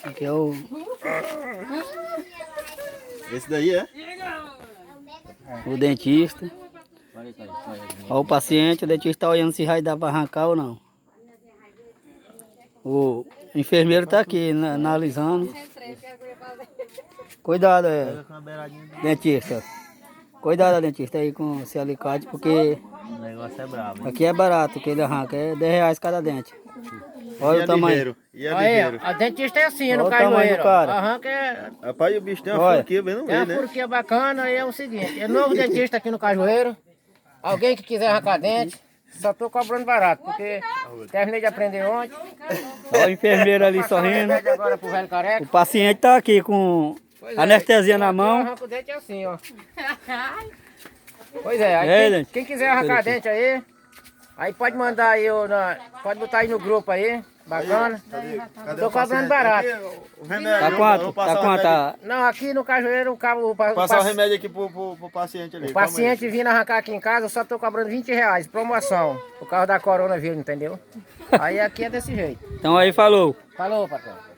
Aqui é o Esse daí é? dentista. Olha o paciente, o dentista está olhando se vai dar para arrancar ou não. O enfermeiro está aqui analisando. Cuidado, dentista. Cuidado, dentista, aí com esse alicate, porque O negócio é brabo, hein? aqui é barato que ele arranca, é R$ 10 cada dente. Olha o tamanho. E a Aí, ligeiro? a dentista é assim, Olha no o tamanho do cajueiro. cara. Arranca é... Rapaz, o bicho tem uma Olha. franquia bem no Tem uma meio, né? furquinha bacana e é o seguinte, é novo dentista aqui no Cajueiro. Alguém que quiser arrancar dente, só tô cobrando barato, porque terminei de aprender ontem. Olha o enfermeiro ali sorrindo. Remédio agora pro velho O careca. paciente está aqui com Pois é, anestesia na eu mão. arranco o dente assim, ó. Pois é, aí É, gente. quem quiser arrancar dente aí pode mandar aí, pode botar aí no grupo aí, bacana. Cadê Tô o cobrando paciente? barato. Aqui, o remédio. Tá eu quanto? vou Tá passar o quanto? remédio. Não, aqui no Cajueiro Passar o remédio aqui pro paciente ali. O paciente vindo arrancar aqui em casa, eu só tô cobrando R$ 20, promoção, por causa da coronavírus, entendeu? Aí aqui é desse jeito. Então aí falou. Falou, patrão.